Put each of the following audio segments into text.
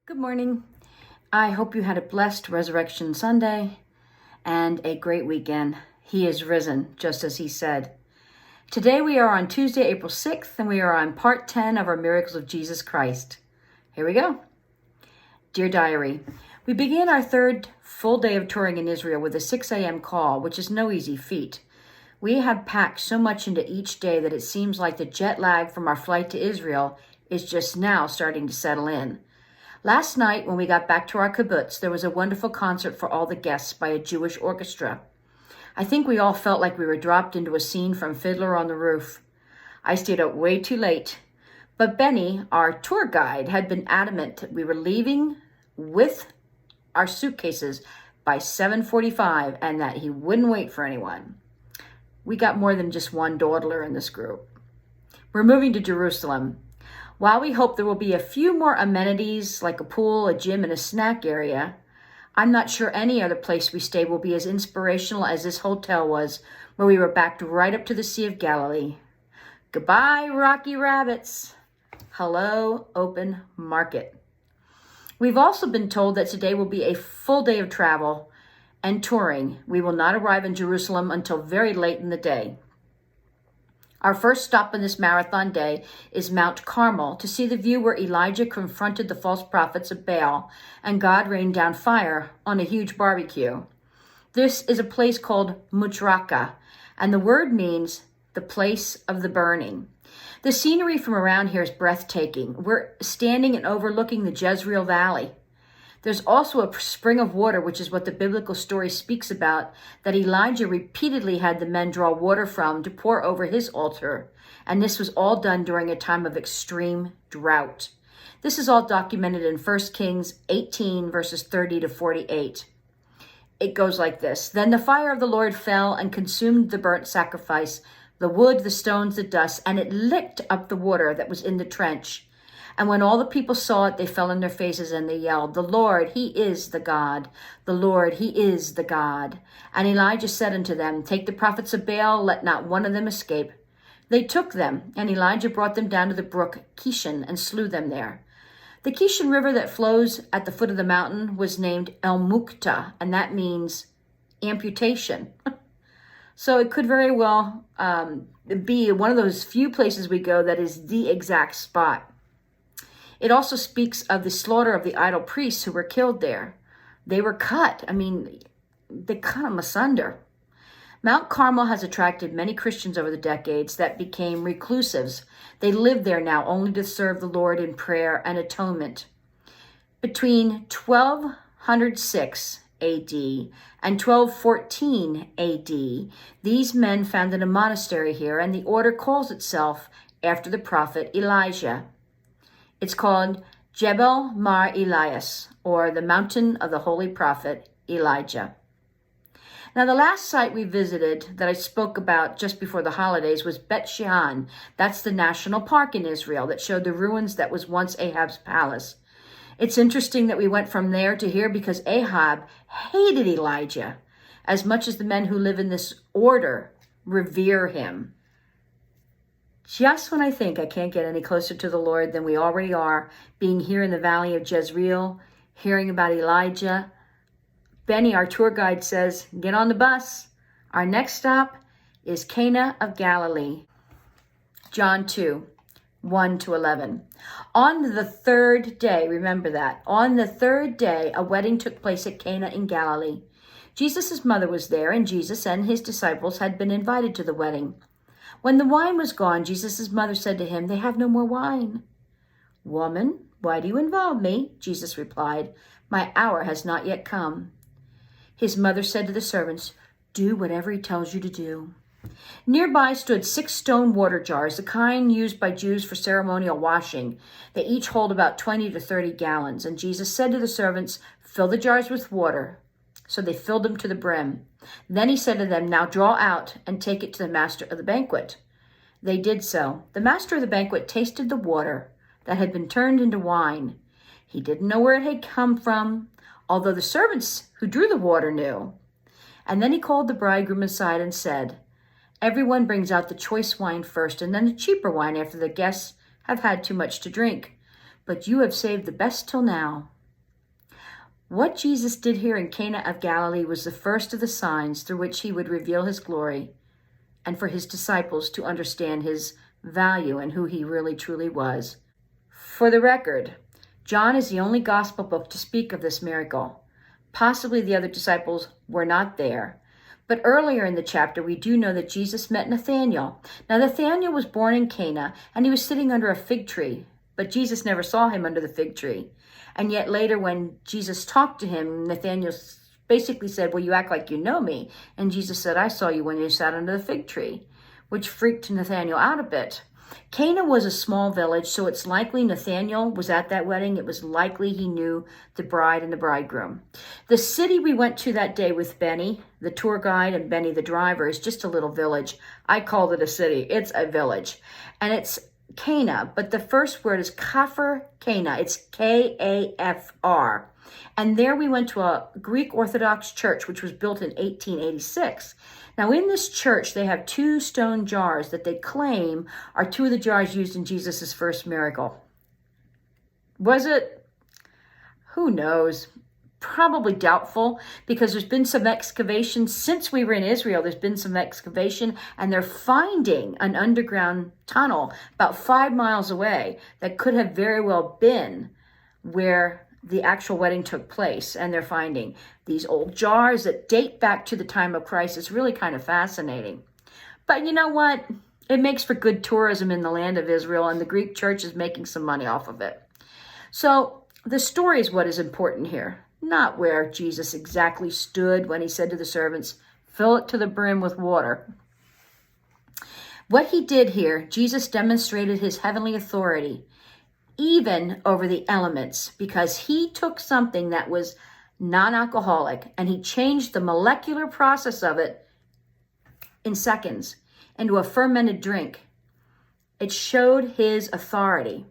Good morning. I hope you had a blessed Resurrection Sunday and a great weekend. He is risen, just as he said. Today we are on Tuesday, April 6th, and we are on part 10 of our Miracles of Jesus Christ. Here we go. Dear Diary, we began our third full day of touring in Israel with a 6 a.m. call, which is no easy feat. We have packed so much into each day that it seems like the jet lag from our flight to Israel is just now starting to settle in. Last night, when we got back to our kibbutz, there was a wonderful concert for all the guests by a Jewish orchestra. I think we all felt like we were dropped into a scene from Fiddler on the Roof. I stayed up way too late, but Benny, our tour guide, had been adamant that we were leaving with our suitcases by 7:45 and that he wouldn't wait for anyone. We got more than just one dawdler in this group. We're moving to Jerusalem. While we hope there will be a few more amenities like a pool, a gym, and a snack area, I'm not sure any other place we stay will be as inspirational as this hotel was, where we were backed right up to the Sea of Galilee. Goodbye, Rocky Rabbits. Hello, open market. We've also been told that today will be a full day of travel and touring. We will not arrive in Jerusalem until very late in the day. Our first stop on this marathon day is Mount Carmel to see the view where Elijah confronted the false prophets of Baal and God rained down fire on a huge barbecue. This is a place called Mutraka, and the word means the place of the burning. The scenery from around here is breathtaking. We're standing and overlooking the Jezreel Valley. There's also a spring of water, which is what the biblical story speaks about, that Elijah repeatedly had the men draw water from to pour over his altar. And this was all done during a time of extreme drought. This is all documented in 1 Kings 18, verses 30 to 48. It goes like this. Then the fire of the Lord fell and consumed the burnt sacrifice, the wood, the stones, the dust, and it licked up the water that was in the trench. And when all the people saw it, they fell on their faces and they yelled, "The Lord, he is the God. The Lord, he is the God." And Elijah said unto them, "Take the prophets of Baal, let not one of them escape." They took them, and Elijah brought them down to the brook Kishon and slew them there. The Kishon River that flows at the foot of the mountain was named El Mukta, and that means amputation. So it could very well be one of those few places we go that is the exact spot. It also speaks of the slaughter of the idol priests who were killed there. They were cut. They cut them asunder. Mount Carmel has attracted many Christians over the decades that became reclusives. They live there now only to serve the Lord in prayer and atonement. Between 1206 AD and 1214 AD, these men founded a monastery here, and the order calls itself after the prophet Elijah. It's called Jebel Mar Elias, or the Mountain of the Holy Prophet Elijah. Now, the last site we visited that I spoke about just before the holidays was Bet Shean. That's the national park in Israel that showed the ruins that was once Ahab's palace. It's interesting that we went from there to here because Ahab hated Elijah as much as the men who live in this order revere him. Just when I think I can't get any closer to the Lord than we already are, being here in the valley of Jezreel, hearing about Elijah, Benny, our tour guide, says, get on the bus. Our next stop is Cana of Galilee. John 2, 1 to 11. On the third day, remember that, on the third day, a wedding took place at Cana in Galilee. Jesus' mother was there, and Jesus and his disciples had been invited to the wedding. When the wine was gone, Jesus' mother said to him, "They have no more wine." "Woman, why do you involve me?" Jesus replied, "My hour has not yet come." His mother said to the servants, "Do whatever he tells you to do." Nearby stood 6 stone water jars, the kind used by Jews for ceremonial washing. They each hold about 20 to 30 gallons. And Jesus said to the servants, "Fill the jars with water." So they filled them to the brim. Then he said to them, "Now draw out and take it to the master of the banquet." They did so. The master of the banquet tasted the water that had been turned into wine. He didn't know where it had come from, although the servants who drew the water knew. And then he called the bridegroom aside and said, "Everyone brings out the choice wine first, and then the cheaper wine after the guests have had too much to drink. But you have saved the best till now." What Jesus did here in Cana of Galilee was the first of the signs through which he would reveal his glory and for his disciples to understand his value and who he really truly was. For the record, John is the only gospel book to speak of this miracle. Possibly the other disciples were not there. But earlier in the chapter, we do know that Jesus met Nathanael. Now, Nathanael was born in Cana, and he was sitting under a fig tree. But Jesus never saw him under the fig tree. And yet later when Jesus talked to him, Nathanael basically said, well, you act like you know me. And Jesus said, I saw you when you sat under the fig tree, which freaked Nathanael out a bit. Cana was a small village, so it's likely Nathanael was at that wedding. It was likely he knew the bride and the bridegroom. The city we went to that day with Benny, the tour guide, and Benny, the driver, is just a little village. I called it a city. It's a village. And it's Cana, but the first word is Kafr Cana. It's Kafr. And there we went to a Greek Orthodox church, which was built in 1886. Now, in this church, they have 2 stone jars that they claim are 2 of the jars used in Jesus' first miracle. Was it? Who knows? Probably doubtful, because there's been some excavation since we were in Israel. There's been some excavation, and they're finding an underground tunnel about 5 miles away that could have very well been where the actual wedding took place. And they're finding these old jars that date back to the time of Christ. It's really kind of fascinating. But you know what? It makes for good tourism in the land of Israel, and the Greek church is making some money off of it. So the story is what is important here. Not where Jesus exactly stood when he said to the servants, fill it to the brim with water. What he did here, Jesus demonstrated his heavenly authority, even over the elements, because he took something that was non-alcoholic and he changed the molecular process of it in seconds into a fermented drink. It showed his authority.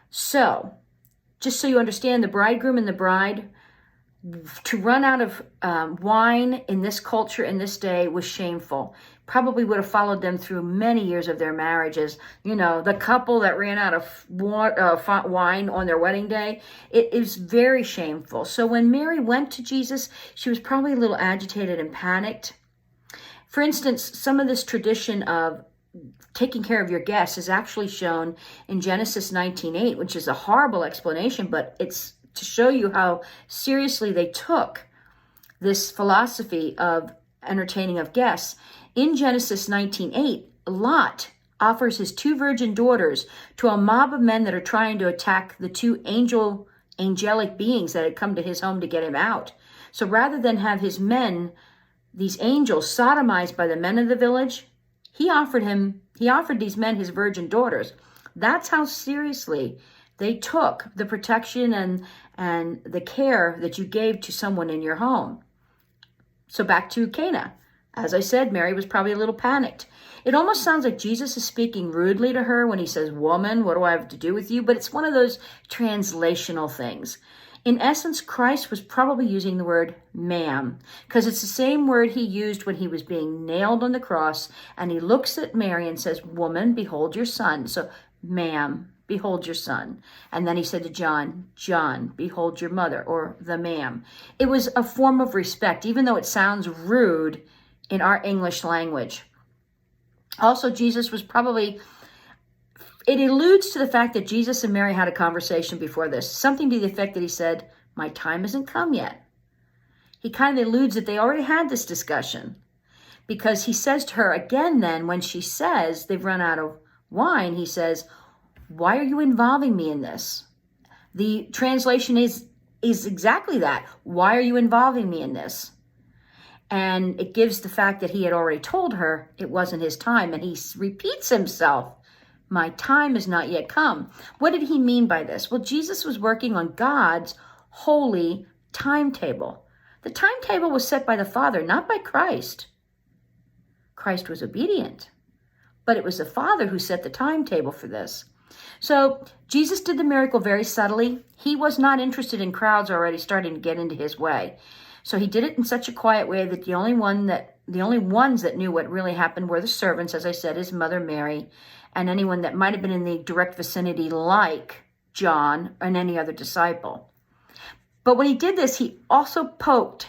So, just so you understand, the bridegroom and the bride, to run out of wine in this culture, in this day, was shameful. Probably would have followed them through many years of their marriages. You know, the couple that ran out of wine on their wedding day, it is very shameful. So when Mary went to Jesus, she was probably a little agitated and panicked. For instance, some of this tradition of taking care of your guests is actually shown in Genesis 19:8, which is a horrible explanation, but it's to show you how seriously they took this philosophy of entertaining of guests. In Genesis 19:8, Lot offers his 2 virgin daughters to a mob of men that are trying to attack the 2 angelic beings that had come to his home to get him out. So rather than have his men, these angels, sodomized by the men of the village, he offered these men his virgin daughters. That's how seriously they took the protection and the care that you gave to someone in your home. So back to Cana. As I said, Mary was probably a little panicked. It almost sounds like Jesus is speaking rudely to her when he says, woman, what do I have to do with you? But it's one of those translational things. In essence, Christ was probably using the word ma'am, because it's the same word he used when he was being nailed on the cross, and he looks at Mary and says, woman, behold your son. So, ma'am, behold your son. And then he said to John, John, behold your mother, or the ma'am. It was a form of respect, even though it sounds rude in our English language. Also, Jesus was probably... It alludes to the fact that Jesus and Mary had a conversation before this, something to the effect that he said, my time hasn't come yet. He kind of alludes that they already had this discussion, because he says to her again then, when she says they've run out of wine, he says, why are you involving me in this? The translation is exactly that. Why are you involving me in this? And it gives the fact that he had already told her it wasn't his time, and he repeats himself. My time has not yet come. What did he mean by this? Well, Jesus was working on God's holy timetable. The timetable was set by the Father, not by Christ. Christ was obedient, but it was the Father who set the timetable for this. So Jesus did the miracle very subtly. He was not interested in crowds already starting to get into his way. So he did it in such a quiet way that the only ones that knew what really happened were the servants, as I said, his mother Mary, and anyone that might have been in the direct vicinity like John and any other disciple. But when he did this, he also poked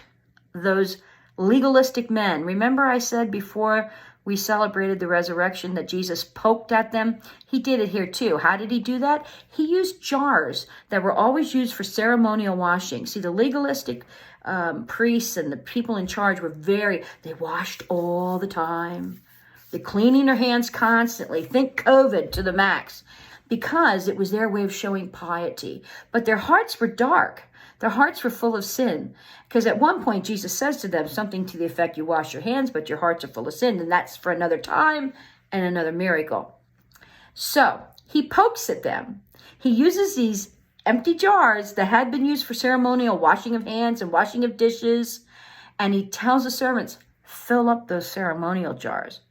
those legalistic men. Remember I said before we celebrated the resurrection that Jesus poked at them? He did it here too. How did he do that? He used jars that were always used for ceremonial washing. See, the legalistic priests and the people in charge were they washed all the time. They're cleaning their hands constantly. Think COVID to the max, because it was their way of showing piety. But their hearts were dark. Their hearts were full of sin. Because at one point, Jesus says to them something to the effect, you wash your hands, but your hearts are full of sin. And that's for another time and another miracle. So he pokes at them. He uses these empty jars that had been used for ceremonial washing of hands and washing of dishes. And he tells the servants, fill up those ceremonial jars.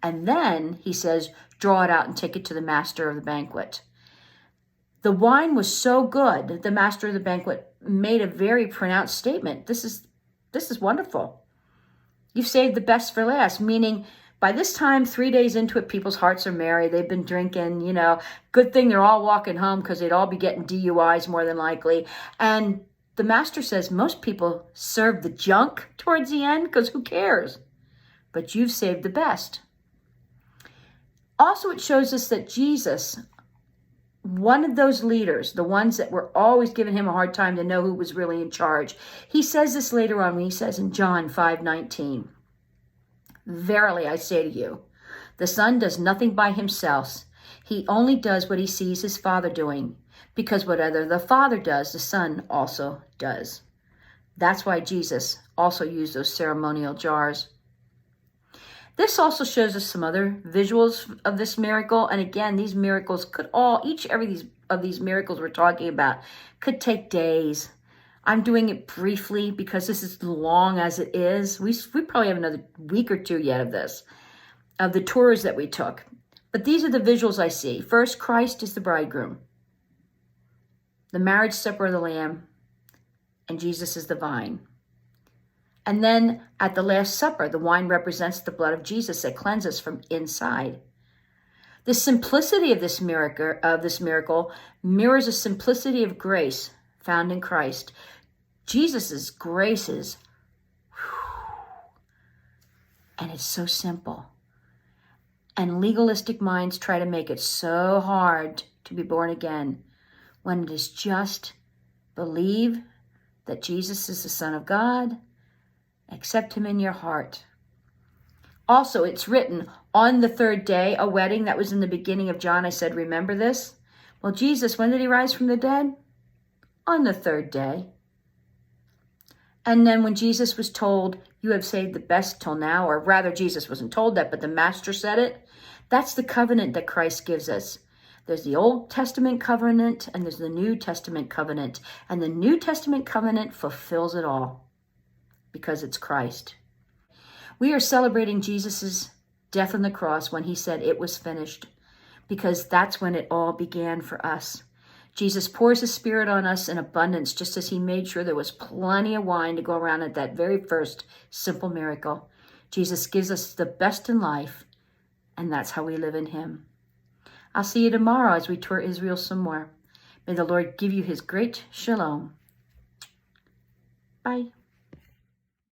And then he says, draw it out and take it to the master of the banquet. The wine was so good, the master of the banquet made a very pronounced statement. This is wonderful. You've saved the best for last, meaning by this time, 3 days into it, people's hearts are merry. They've been drinking, good thing they're all walking home because they'd all be getting DUIs more than likely. And the master says most people serve the junk towards the end because who cares? But you've saved the best. Also, it shows us that Jesus, one of those leaders, the ones that were always giving him a hard time to know who was really in charge, he says this later on when he says in John 5:19, verily I say to you, the Son does nothing by himself. He only does what he sees his Father doing, because whatever the Father does, the Son also does. That's why Jesus also used those ceremonial jars. This also shows us some other visuals of this miracle. And again, these miracles could every of these miracles we're talking about could take days. I'm doing it briefly because this is long as it is. We probably have another week or two yet of this, of the tours that we took. But these are the visuals I see. First, Christ is the bridegroom, the marriage supper of the Lamb, and Jesus is the vine. And then at the Last Supper, the wine represents the blood of Jesus that cleanses from inside. The simplicity of this miracle mirrors the simplicity of grace found in Christ. Jesus' grace is, and it's so simple. And legalistic minds try to make it so hard to be born again, when it is just believe that Jesus is the Son of God, accept him in your heart. Also, it's written on the third day, a wedding that was in the beginning of John. I said, remember this? Well, Jesus, when did he rise from the dead? On the third day. And then when Jesus was told, you have saved the best till now, or rather Jesus wasn't told that, but the master said it. That's the covenant that Christ gives us. There's the Old Testament covenant and there's the New Testament covenant. And the New Testament covenant fulfills it all because it's Christ. We are celebrating Jesus's death on the cross when he said it was finished, because that's when it all began for us. Jesus pours his Spirit on us in abundance, just as he made sure there was plenty of wine to go around at that very first simple miracle. Jesus gives us the best in life, and that's how we live in him. I'll see you tomorrow as we tour Israel some more. May the Lord give you his great shalom. Bye.